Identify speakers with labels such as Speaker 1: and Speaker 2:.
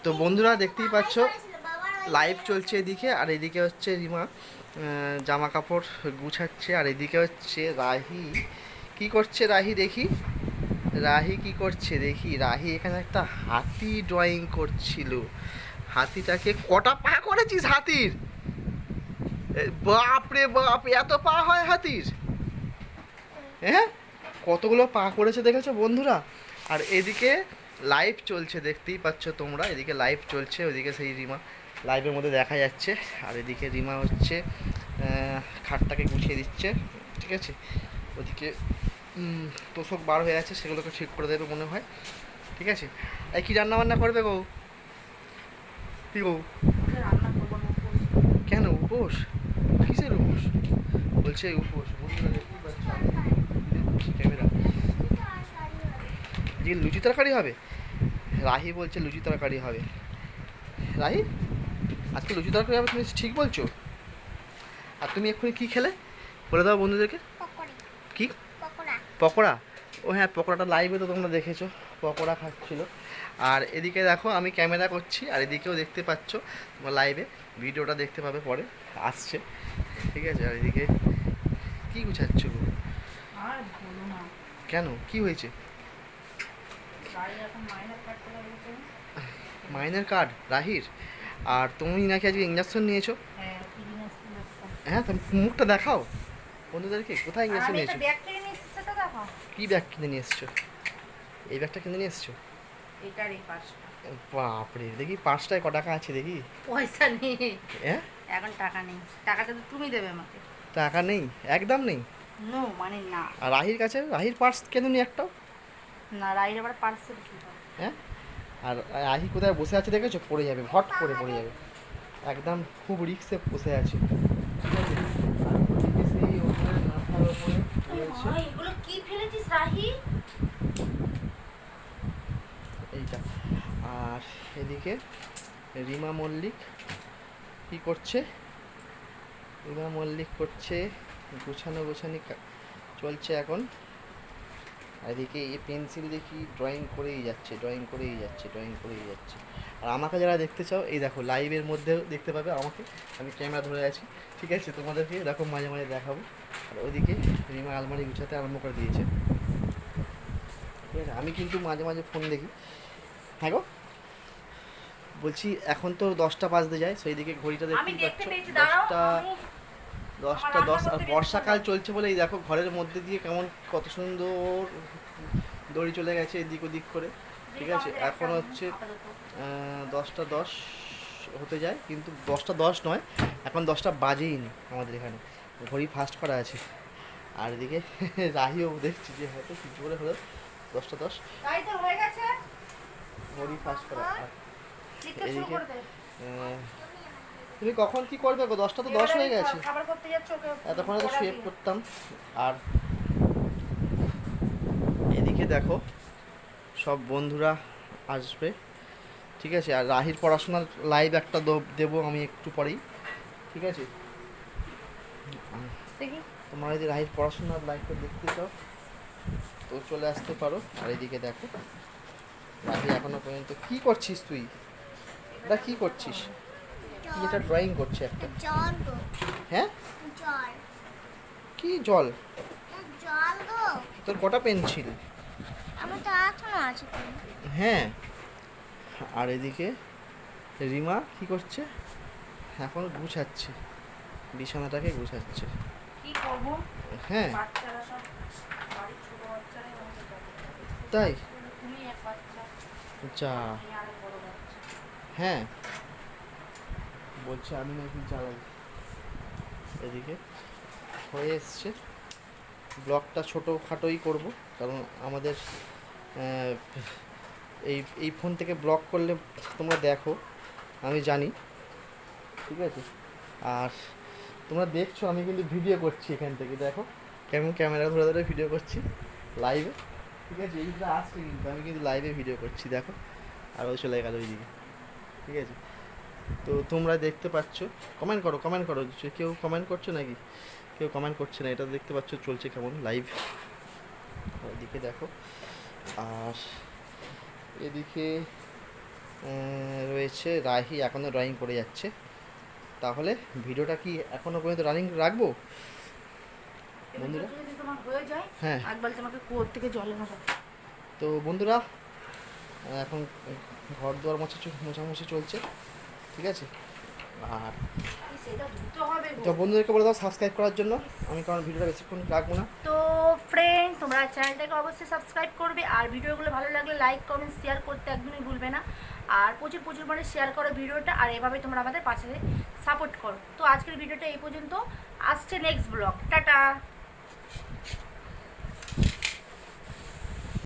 Speaker 1: তো বন্ধুরা দেখতেই পাচ্ছ লাইভ চলছে এদিকে, আর এদিকে হচ্ছে রিমা জামা কাপড় গুছাচ্ছে, আর এদিকে হচ্ছে রাহি কি করছে। রাহি দেখি, রাহি কি করছে দেখি। রাহি এখানে একটা হাতি ড্রয়িং করছিল। হাতিটাকে কটা পা করেছিস হাতির? বাপ রে বাপ, এত পা হয় হাতির? হ্যাঁ, কতগুলো পা করেছে দেখেছো বন্ধুরা। আর এদিকে লাইভ চলছে, দেখতেই পাচ্ছ তোমরা, এদিকে লাইভ চলছে, ওইদিকে সেই রিমা লাইভের মধ্যে দেখা যাচ্ছে। আর এদিকে রিমা হচ্ছে খাটটাকে গুছিয়ে দিচ্ছে, ঠিক আছে। ওদিকে তোষক বার হয়ে আছে, সেগুলোকে ঠিক করে দেবে মনে হয়, ঠিক আছে। এই কী রান্না বান্না করবে গো? কি গো? কেন উপোস? কিসের উপোস? বলছে উপোস। বন্ধুরা দেখতেই পাচ্ছ, ক্যামেরা আজকে লুচি তরকারি হবে। রাহি বলছে লুচি তরকারি হবে। রাহি, আজকে লুচি তরকারি হবে, তুমি ঠিক বলছো? আর তুমি এক্ষুনি কী খেলে বলে দাও বন্ধুদেরকে। কি? পকোড়া। ও হ্যাঁ, পকোড়াটা লাইভে তো তোমরা দেখেছো, পকোড়া খাচ্ছিল। আর এদিকে দেখো আমি ক্যামেরা করছি, আর এদিকেও দেখতে পাচ্ছ লাইভে, ভিডিওটা দেখতে পাবে পরে আসছে, ঠিক আছে। আর এদিকে কী গুছাচ্ছ গো? কেন, কি হয়েছে? মাইনের কার্ড রাহির। আর তুমি নাকি আজকে ইঞ্জেকশন নিয়েছো? হ্যাঁ, তুমি মুখটা দেখাও বন্ধুদেরকে, কোথায় ইঞ্জেকশন নিয়েছো? কি ব্যাগ কিনে নিয়ে এসছো? এই ব্যাগটা কিনে নিয়ে এসছো? বাপরে, দেখি পাঁচটায় ক টাকা আছে দেখি।
Speaker 2: পয়সা নেই
Speaker 1: হ্যাঁ,
Speaker 2: এখন, টাকা নেই। টাকাটা তো তুমি দেবে আমাকে।
Speaker 1: টাকা নেই, একদম নেই।
Speaker 2: নো মানে না।
Speaker 1: আর রাহির কাছে, রাহির পার্স কেন নি একটাও?
Speaker 2: না, রাইড আবার পার্সেল কি হয়?
Speaker 1: হ্যাঁ, আর রাহি কোথায় বসে আছে দেখেছো? পড়ে যাবে, হট করে পড়ে যাবে, একদম খুব রিক্সে বসে আছে, ঠিক আছে। আর ওদিকে সেই ওপরে মাথার ওপরে রয়েছে
Speaker 2: এগুলো কি ফেলেছিস রাহি?
Speaker 1: এইটা। আর এদিকে রিমা মল্লিক কি করছে? রিমা মল্লিক করছে গোছানো গোছানি চলছে এখন। আর এদিকে এই পেন্সিল দেখি ড্রয়িং করেই যাচ্ছে, ড্রয়িং করেই যাচ্ছে, ড্রয়িং করেই যাচ্ছে। আর আমাকে যারা দেখতে চাও, এই দেখো লাইভের মধ্যেও দেখতে পাবে আমাকে, আমি ক্যামেরা ধরে আছি, ঠিক আছে। তোমাদেরকে দেখো মাঝে মাঝে দেখাবো। আর ওইদিকে রিমা আলমারি গুছাতে আরম্ভ করে দিয়েছে, ঠিক আছে। আমি কিন্তু মাঝে মাঝে ফোন দেখি। হ্যাঁ গো, বলছি এখন তো 10টা বাজতে যায়, সেই দিকে ঘড়িটা দেখতেই পাচ্ছ, 10টা 10। আর বর্ষাকাল চলছে বলে এই দেখো ঘরের মধ্যে দিয়ে কেমন কত সুন্দর দড়ি চলে গেছে এদিক ওদিক করে, ঠিক আছে। এখন হচ্ছে 10টা 10 হতে যায়, কিন্তু 10টা 10 নয়, এখন 10টা বাজেই নি আমাদের এখানে, ঘড়ি ফাস্ট করা আছে। আর এদিকে রাহিও দেখছি যে হয়তো কিছু করে হলো 10টা 10, ঘড়ি ফাস্ট করা। আর এদিকে তুমি কখন কি করবে গো? 10টা 10 হয়ে গেছে, এতক্ষণে তো শুয়ে পড়তাম। আর এদিকে দেখো সব বন্ধুরা আসবে, ঠিক আছে। আর রাহির পড়াশোনার লাইভ একটা দেবো আমি একটু পরেই, ঠিক আছে। তোমরা যদি রাহির পড়াশোনার লাইভটা দেখতে চাও তো চলে আসতে পারো। আর এদিকে দেখো রাহি এখনো পর্যন্ত কি করছিস তুই? এটা কি করছিস? কি এটা ড্রয়িং করছে একটা? হ্যাঁ, কি জল? তোর কটা পেন্সিল? হ্যাঁ। আর এদিকে রিমা কি করছে? এখন গুছাচ্ছে, বিছানাটাকে গুছাচ্ছে।
Speaker 2: কি করব?
Speaker 1: হ্যাঁ,
Speaker 2: বাচ্চারা সব বাড়ির ছোট বাচ্চারাই আমাকে বলে।
Speaker 1: তাই?
Speaker 2: তুমি এক বাচ্চা,
Speaker 1: যা,
Speaker 2: আমি আরেক বড় বাচ্চা।
Speaker 1: হ্যাঁ, বলছে আমি নাকি জ্বালাই। এদিকে হয়ে এসছে, ব্লগটা ছোটোখাটোই করব, কারণ আমাদের এই এই ফোন থেকে ব্লগ করলে তোমরা দেখো, আমি জানি, ঠিক আছে। আর তোমরা দেখছো আমি কিন্তু ভিডিও করছি এখান থেকে, দেখো কেমন ক্যামেরা ধরে ধরে ভিডিও করছি লাইভে, ঠিক আছে। এইটা আসছে কিন্তু আমি কিন্তু লাইভে ভিডিও করছি, দেখো। আর ও চলে গেল ওইদিকে, ঠিক আছে। তো তোমরা দেখতে পাচ্ছ, কমেন্ট করো, কমেন্ট করো। কেউ কমেন্ট করছো নাকি? কেউ কমেন্ট করছে না, এটা দেখতে পাচ্ছ চলছে কেমন লাইভ। ওইদিকে দেখো। আর এদিকে রয়েছে, রাহি এখনও ড্রয়িং করে যাচ্ছে। তাহলে ভিডিওটা কি এখনও পর্যন্ত রানিং রাখবো বন্ধুরা?
Speaker 2: যদি তোমার হয়ে যায়
Speaker 1: হ্যাঁ।
Speaker 2: একবার তোমাকে কুয়োর থেকে জল এনে দেবো।
Speaker 1: তো বন্ধুরা এখন ঘর দুয়ার মোছামুছি চলছে, ঠিক আছে? আর
Speaker 2: সেটা ধুতে হবে গো।
Speaker 1: তো বন্ধুদেরকে বলে দাও সাবস্ক্রাইব করার জন্য, আমি কারণ ভিডিওটা বেশিক্ষণ রাখবো না।
Speaker 2: তো ফ্রেন্ড, তোমরা চ্যানেলটাকে অবশ্যই সাবস্ক্রাইব করবে, আর ভিডিওগুলো ভালো লাগলে লাইক কমেন্ট শেয়ার করতে একদমই ভুলবে না। আর প্রচুর প্রচুর মানে শেয়ার করো ভিডিওটা, আর এভাবে তোমরা আমাদের পাশে সাপোর্ট করো। তো আজকের ভিডিওটা এই পর্যন্ত, আসছে নেক্সট ব্লগ। টাটা।